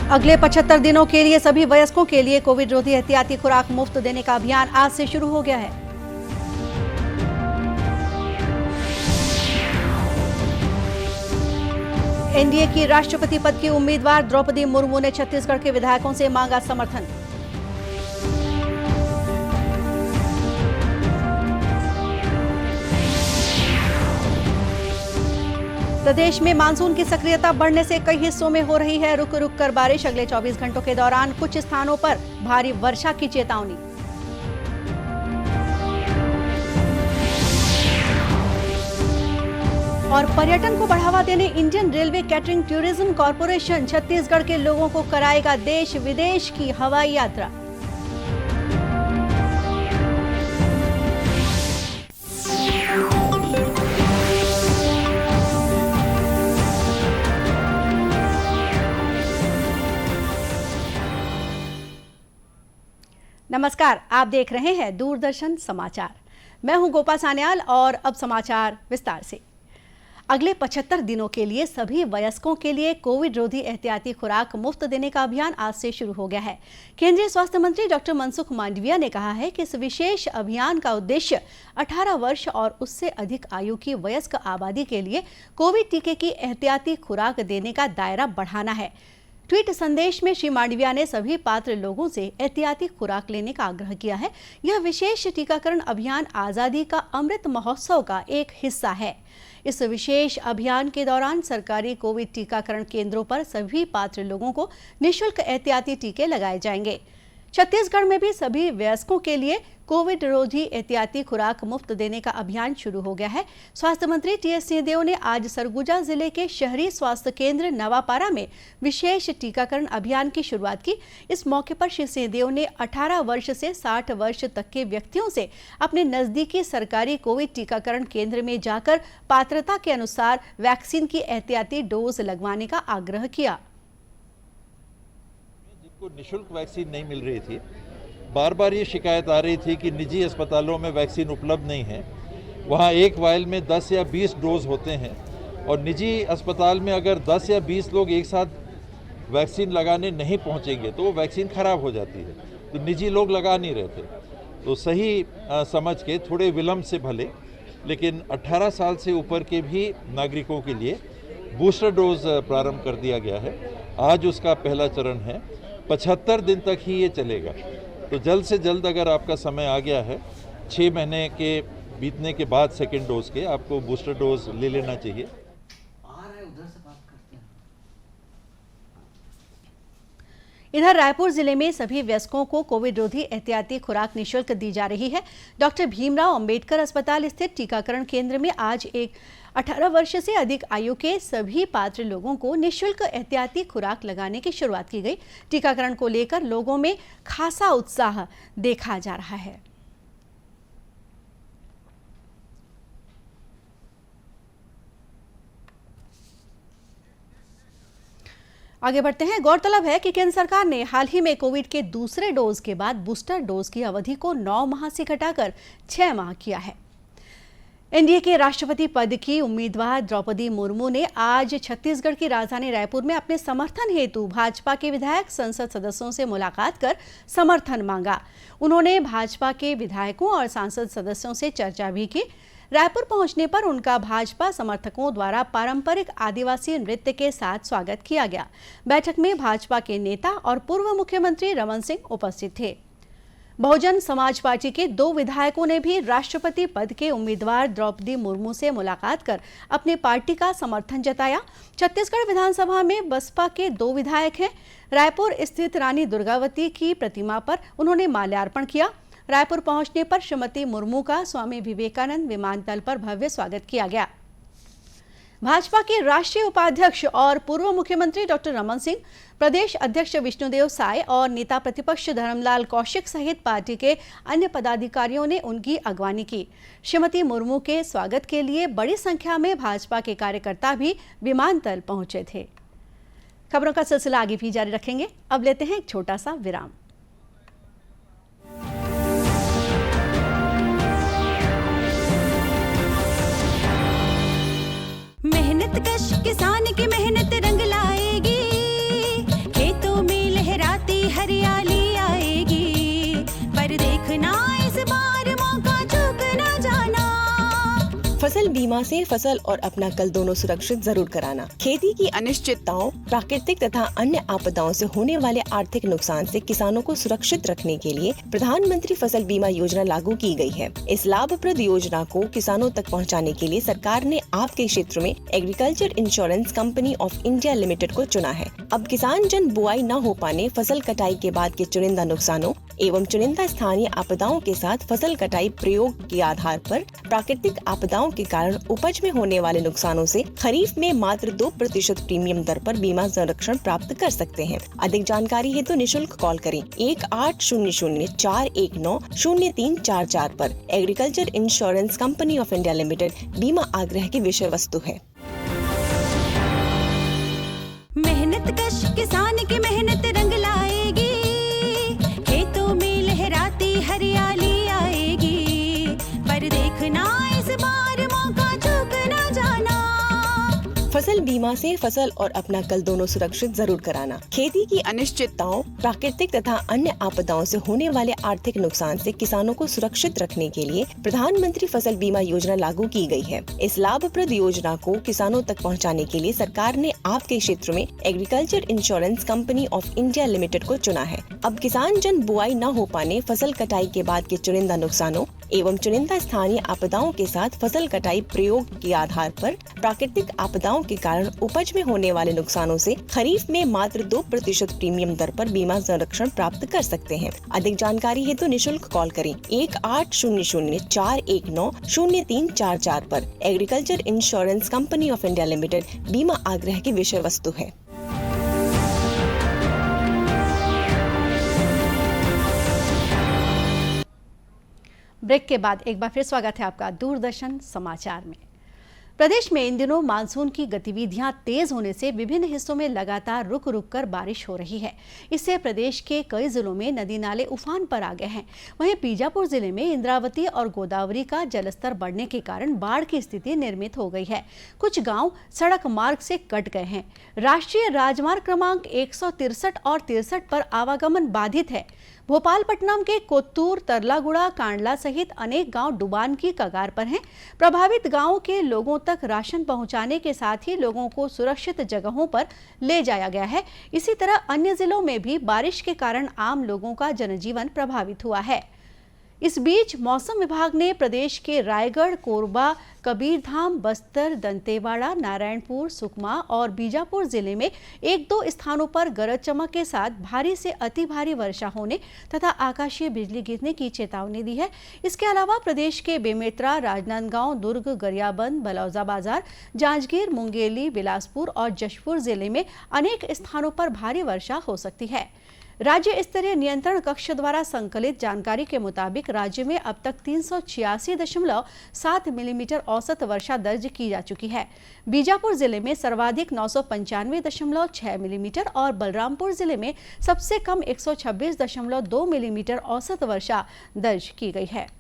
अगले 75 दिनों के लिए सभी वयस्कों के लिए कोविड रोधी एहतियाती खुराक मुफ्त देने का अभियान आज से शुरू हो गया है। एनडीए की राष्ट्रपति पद की उम्मीदवार द्रौपदी मुर्मू ने छत्तीसगढ़ के विधायकों से मांगा समर्थन। प्रदेश में मानसून की सक्रियता बढ़ने से कई हिस्सों में हो रही है रुक रुक कर बारिश। अगले 24 घंटों के दौरान कुछ स्थानों पर भारी वर्षा की चेतावनी। और पर्यटन को बढ़ावा देने Indian railway catering tourism corporation Chhattisgarh के लोगों को कराएगा देश विदेश की हवाई यात्रा। नमस्कार, आप देख रहे हैं दूरदर्शन समाचार। मैं हूं गोपा सान्याल और अब समाचार विस्तार से। अगले 75 दिनों के लिए सभी वयस्कों के लिए कोविड रोधी एहतियाती खुराक मुफ्त देने का अभियान आज से शुरू हो गया है। केंद्रीय स्वास्थ्य मंत्री डॉक्टर मनसुख मांडविया ने कहा है कि इस विशेष अभियान का उद्देश्य 18 वर्ष और उससे अधिक आयु की वयस्क आबादी के लिए कोविड टीके की एहतियाती खुराक देने का दायरा बढ़ाना है। ट्वीट संदेश में श्री मांडविया ने सभी पात्र लोगों से एहतियाती खुराक लेने का आग्रह किया है। यह विशेष टीकाकरण अभियान आजादी का अमृत महोत्सव का एक हिस्सा है। इस विशेष अभियान के दौरान सरकारी कोविड टीकाकरण केंद्रों पर सभी पात्र लोगों को निःशुल्क एहतियाती टीके लगाए जाएंगे। छत्तीसगढ़ में भी सभी वयस्कों के लिए कोविड रोधी एहतियाती खुराक मुफ्त देने का अभियान शुरू हो गया है। स्वास्थ्य मंत्री टीएस सिंहदेव ने आज सरगुजा जिले के शहरी स्वास्थ्य केंद्र नवापारा में विशेष टीकाकरण अभियान की शुरुआत की। इस मौके पर श्री सिंहदेव ने 18 वर्ष से 60 वर्ष तक के व्यक्तियों से अपने नजदीकी सरकारी कोविड टीकाकरण केंद्र में जाकर पात्रता के अनुसार वैक्सीन की एहतियाती डोज लगवाने का आग्रह किया। जिनको निःशुल्क वैक्सीन नहीं मिल रही थी, बार बार ये शिकायत आ रही थी कि निजी अस्पतालों में वैक्सीन उपलब्ध नहीं है। वहाँ एक वायल में 10 या 20 डोज होते हैं और निजी अस्पताल में अगर 10 या 20 लोग एक साथ वैक्सीन लगाने नहीं पहुँचेंगे तो वो वैक्सीन ख़राब हो जाती है। तो निजी लोग लगा नहीं रहे थे। तो सही समझ के थोड़े विलम्ब से भले, लेकिन 18 साल से ऊपर के भी नागरिकों के लिए बूस्टर डोज प्रारंभ कर दिया गया है। आज उसका पहला चरण है। 75 दिन तक ही ये चलेगा। तो जल्द से जल्द अगर आपका समय आ गया है, 6 महीने के बीतने के बाद सेकेंड डोज के आपको बूस्टर डोज ले लेना चाहिए। इधर रायपुर जिले में सभी वयस्कों को कोविड रोधी एहतियाती खुराक निःशुल्क दी जा रही है। डॉक्टर भीमराव अंबेडकर अस्पताल स्थित टीकाकरण केंद्र में आज 18 वर्ष से अधिक आयु के सभी पात्र लोगों को निःशुल्क एहतियाती खुराक लगाने की शुरुआत की गई। टीकाकरण को लेकर लोगों में खासा उत्साह देखा जा रहा है। आगे बढ़ते हैं। गौरतलब है कि केंद्र सरकार ने हाल ही में कोविड के दूसरे डोज के बाद बूस्टर डोज की अवधि को 9 माह से घटाकर 6 माह किया है। एनडीए के राष्ट्रपति पद की उम्मीदवार द्रौपदी मुर्मू ने आज छत्तीसगढ़ की राजधानी रायपुर में अपने समर्थन हेतु भाजपा के विधायक संसद सदस्यों से मुलाकात कर समर्थन मांगा। उन्होंने भाजपा के विधायकों और सांसद सदस्यों से चर्चा भी की। रायपुर पहुंचने पर उनका भाजपा समर्थकों द्वारा पारंपरिक आदिवासी नृत्य के साथ स्वागत किया गया। बैठक में भाजपा के नेता और पूर्व मुख्यमंत्री रमन सिंह उपस्थित थे। बहुजन समाज पार्टी के 2 विधायकों ने भी राष्ट्रपति पद के उम्मीदवार द्रौपदी मुर्मू से मुलाकात कर अपनी पार्टी का समर्थन जताया। छत्तीसगढ़ विधानसभा में बसपा के 2 विधायक हैं। रायपुर स्थित रानी दुर्गावती की प्रतिमा पर उन्होंने माल्यार्पण किया। रायपुर पहुंचने पर श्रीमती मुर्मू का स्वामी विवेकानंद विमानतल पर भव्य स्वागत किया गया। भाजपा के राष्ट्रीय उपाध्यक्ष और पूर्व मुख्यमंत्री डॉक्टर रमन सिंह, प्रदेश अध्यक्ष विष्णुदेव साय और नेता प्रतिपक्ष धर्मलाल कौशिक सहित पार्टी के अन्य पदाधिकारियों ने उनकी अगवानी की। श्रीमती मुर्मू के स्वागत के लिए बड़ी संख्या में भाजपा के कार्यकर्ता भी विमानतल पहुंचे थे। खबरों का सिलसिला आगे भी जारी रखेंगे। अब लेते हैं एक छोटा सा विराम। मेहनत कश किसान की मेहनत रंग लाएगी, खेतों बीमा से फसल और अपना कल दोनों सुरक्षित जरूर कराना। खेती की अनिश्चितताओं, प्राकृतिक तथा अन्य आपदाओं से होने वाले आर्थिक नुकसान से किसानों को सुरक्षित रखने के लिए प्रधानमंत्री फसल बीमा योजना लागू की गई है। इस लाभप्रद योजना को किसानों तक पहुंचाने के लिए सरकार ने आपके क्षेत्र में agriculture insurance company of India limited को चुना है। अब किसान जन बुआई न हो पाने, फसल कटाई के बाद के चुनिंदा नुकसानों एवं चुनिंदा स्थानीय आपदाओं के साथ फसल कटाई प्रयोग के आधार पर प्राकृतिक आपदाओं के कारण उपज में होने वाले नुकसानों से खरीफ में मात्र 2% प्रीमियम दर पर बीमा संरक्षण प्राप्त कर सकते हैं। अधिक जानकारी हेतु निशुल्क कॉल करें 1800-419-0344 पर। Agriculture insurance company of India limited, बीमा आग्रह की विषय वस्तु है। मेहनत कश किसान की मेहनत रंग लाएगी, खेतों में लहराती हरियाली आएगी, पर देखना इस बार मौका चूक न जाना। फसल बीमा से फसल और अपना कल दोनों सुरक्षित जरूर कराना। खेती की अनिश्चितताओं, प्राकृतिक तथा अन्य आपदाओं से होने वाले आर्थिक नुकसान से किसानों को सुरक्षित रखने के लिए प्रधानमंत्री फसल बीमा योजना लागू की गई है। इस लाभप्रद योजना को किसानों तक पहुंचाने के लिए सरकार ने आपके क्षेत्र में agriculture insurance company of India limited को चुना है। अब किसान जन बुआई न हो पाने, फसल कटाई के बाद के चुनिंदा नुकसानों एवं चुनिंदा स्थानीय आपदाओं के साथ फसल कटाई प्रयोग के आधार पर प्राकृतिक आपदाओं के कारण उपज में होने वाले नुकसानों से खरीफ में मात्र 2% प्रीमियम दर पर बीमा संरक्षण प्राप्त कर सकते हैं। अधिक जानकारी हेतु निशुल्क कॉल करें 1800-419-0344 पर। Agriculture insurance company of India limited, बीमा आग्रह की विषय वस्तु है। ब्रेक के बाद एक बार फिर स्वागत है आपका दूरदर्शन समाचार में। प्रदेश में इन दिनों मानसून की गतिविधियां तेज होने से विभिन्न हिस्सों में लगातार रुक रुक कर बारिश हो रही है। इससे प्रदेश के कई जिलों में नदी नाले उफान पर आ गए हैं। वहीं बीजापुर जिले में इंद्रावती और गोदावरी का जलस्तर बढ़ने के कारण बाढ़ की स्थिति निर्मित हो गई है। कुछ गांव सड़क मार्ग से कट गए हैं। राष्ट्रीय राजमार्ग क्रमांक 163 और 63 पर आवागमन बाधित है। भोपालपट्टनम के कोत्तूर, तरलागुड़ा, कांडला सहित अनेक गांव डुबान की कगार पर हैं। प्रभावित गांवों के लोगों तक राशन पहुंचाने के साथ ही लोगों को सुरक्षित जगहों पर ले जाया गया है। इसी तरह अन्य जिलों में भी बारिश के कारण आम लोगों का जनजीवन प्रभावित हुआ है। इस बीच मौसम विभाग ने प्रदेश के रायगढ़, कोरबा, कबीरधाम, बस्तर, दंतेवाड़ा, नारायणपुर, सुकमा और बीजापुर जिले में 1-2 स्थानों पर गरज चमक के साथ भारी से अति भारी वर्षा होने तथा आकाशीय बिजली गिरने की चेतावनी दी है। इसके अलावा प्रदेश के बेमेतरा, राजनांदगांव, दुर्ग, गरियाबंद, बलौदाबाजार, जांजगीर, मुंगेली, बिलासपुर और जशपुर जिले में अनेक स्थानों पर भारी वर्षा हो सकती है। राज्य स्तरीय नियंत्रण कक्ष द्वारा संकलित जानकारी के मुताबिक राज्य में अब तक 386.7 मिलीमीटर औसत वर्षा दर्ज की जा चुकी है। बीजापुर जिले में सर्वाधिक 995.6 मिलीमीटर और बलरामपुर जिले में सबसे कम 126.2 मिलीमीटर औसत वर्षा दर्ज की गई है।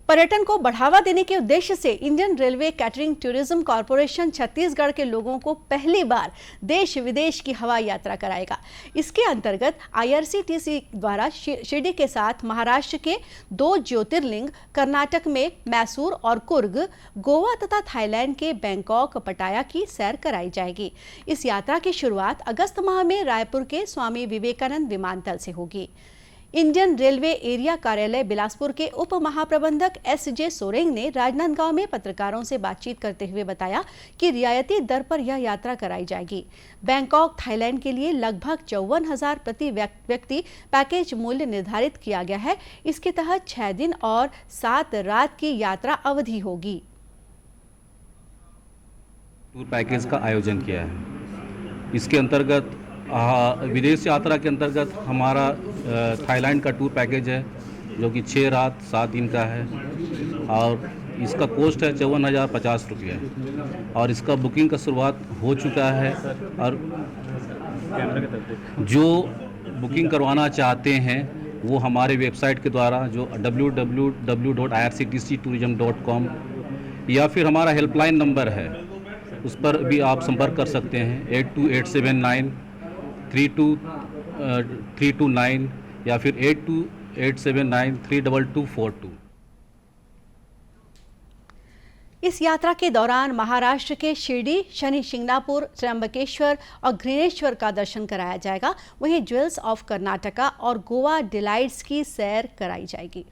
पर्यटन को बढ़ावा देने के उद्देश्य से Indian railway catering tourism corporation Chhattisgarh के लोगों को पहली बार देश विदेश की हवाई यात्रा कराएगा। इसके अंतर्गत IRCTC द्वारा शिरडी के साथ महाराष्ट्र के 2 ज्योतिर्लिंग, कर्नाटक में मैसूर और कुर्ग, गोवा तथा थाईलैंड के बैंकॉक, पटाया की सैर कराई जाएगी। इस यात्रा की शुरुआत अगस्त माह में रायपुर के स्वामी विवेकानंद विमानतल से होगी। इंडियन रेलवे एरिया कार्यालय बिलासपुर के उप महाप्रबंधक SJ सोरेंग ने राजनांदगांव में पत्रकारों से बातचीत करते हुए बताया कि रियायती दर पर यह यात्रा कराई जाएगी। बैंकॉक, थाईलैंड के लिए लगभग 54,000 प्रति व्यक्ति पैकेज मूल्य निर्धारित किया गया है। इसके तहत 6 दिन और 7 रात की यात्रा अवधि होगी। टूर पैकेज का आयोजन किया है। इसके अंतर्गत विदेश यात्रा के अंतर्गत हमारा थाईलैंड का टूर पैकेज है जो कि 6 रात 7 दिन का है और इसका कॉस्ट है 54,050 रुपये और इसका बुकिंग का शुरुआत हो चुका है। और जो बुकिंग करवाना चाहते हैं वो हमारे वेबसाइट के द्वारा जो www.irctctourism.com या फिर हमारा हेल्पलाइन नंबर है उस पर भी आप संपर्क कर सकते हैं 8287932329 या फिर 8287932242। इस यात्रा के दौरान महाराष्ट्र के शिरडी, शनि शिंगणापुर, त्र्यंबकेश्वर और घृणेश्वर का दर्शन कराया जाएगा। वहीं ज्वेल्स ऑफ कर्नाटका और गोवा डिलाइट्स की सैर कराई जाएगी।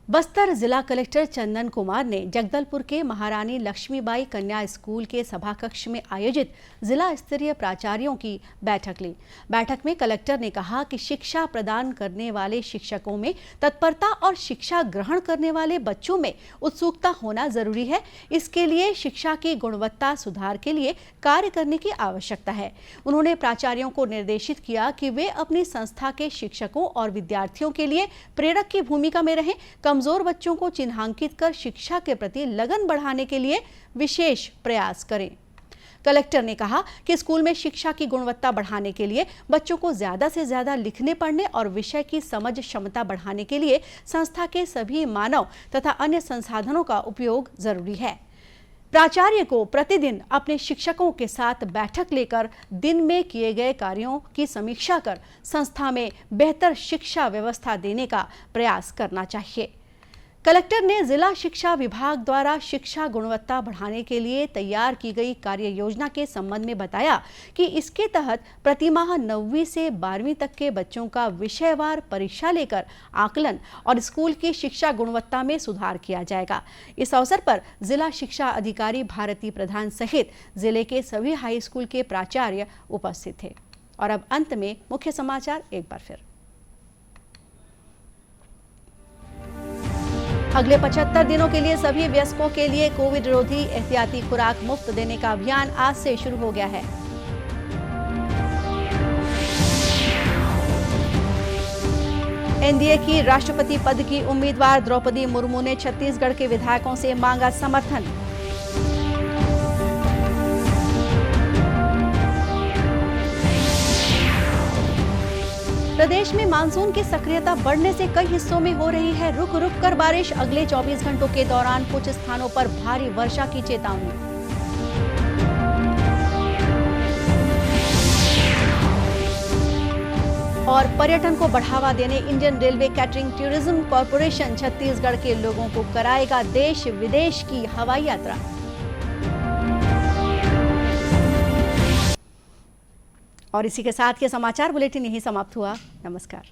बस्तर जिला कलेक्टर चंदन कुमार ने जगदलपुर के महारानी लक्ष्मीबाई कन्या स्कूल के सभाकक्ष में आयोजित जिला स्तरीय प्राचार्यों की बैठक ली। बैठक में कलेक्टर ने कहा कि शिक्षा प्रदान करने वाले शिक्षकों में तत्परता और शिक्षा ग्रहण करने वाले बच्चों में उत्सुकता होना जरूरी है। इसके लिए शिक्षा की गुणवत्ता सुधार के लिए कार्य करने की आवश्यकता है। उन्होंने प्राचार्यों को निर्देशित किया कि वे अपनी संस्था के शिक्षकों और विद्यार्थियों के लिए प्रेरक की भूमिका में रहें। कमजोर बच्चों को चिन्हांकित कर शिक्षा के प्रति लगन बढ़ाने के लिए विशेष प्रयास करें। कलेक्टर ने कहा कि स्कूल में शिक्षा की गुणवत्ता बढ़ाने के लिए बच्चों को ज्यादा से ज्यादा लिखने पढ़ने और विषय की समझ क्षमता बढ़ाने के लिए संस्था के सभी मानव तथा अन्य संसाधनों का उपयोग जरूरी है। प्राचार्य को प्रतिदिन अपने शिक्षकों के साथ बैठक लेकर दिन में किए गए कार्यों की समीक्षा कर संस्था में बेहतर शिक्षा व्यवस्था देने का प्रयास करना चाहिए। कलेक्टर ने जिला शिक्षा विभाग द्वारा शिक्षा गुणवत्ता बढ़ाने के लिए तैयार की गई कार्य योजना के संबंध में बताया कि इसके तहत प्रतिमाह 9वीं से 12वीं तक के बच्चों का विषयवार परीक्षा लेकर आकलन और स्कूल की शिक्षा गुणवत्ता में सुधार किया जाएगा। इस अवसर पर जिला शिक्षा अधिकारी भारती प्रधान सहित जिले के सभी हाई स्कूल के प्राचार्य उपस्थित थे। और अब अंत में मुख्य समाचार एक बार फिर। अगले 75 दिनों के लिए सभी वयस्कों के लिए कोविड रोधी एहतियाती खुराक मुफ्त देने का अभियान आज से शुरू हो गया है। एनडीए की राष्ट्रपति पद की उम्मीदवार द्रौपदी मुर्मू ने छत्तीसगढ़ के विधायकों से मांगा समर्थन। प्रदेश में मानसून की सक्रियता बढ़ने से कई हिस्सों में हो रही है रुक रुक कर बारिश। अगले 24 घंटों के दौरान कुछ स्थानों पर भारी वर्षा की चेतावनी। और पर्यटन को बढ़ावा देने Indian railway catering tourism corporation Chhattisgarh के लोगों को कराएगा देश विदेश की हवाई यात्रा। और इसी के साथ ये समाचार बुलेटिन यहीं समाप्त हुआ। नमस्कार।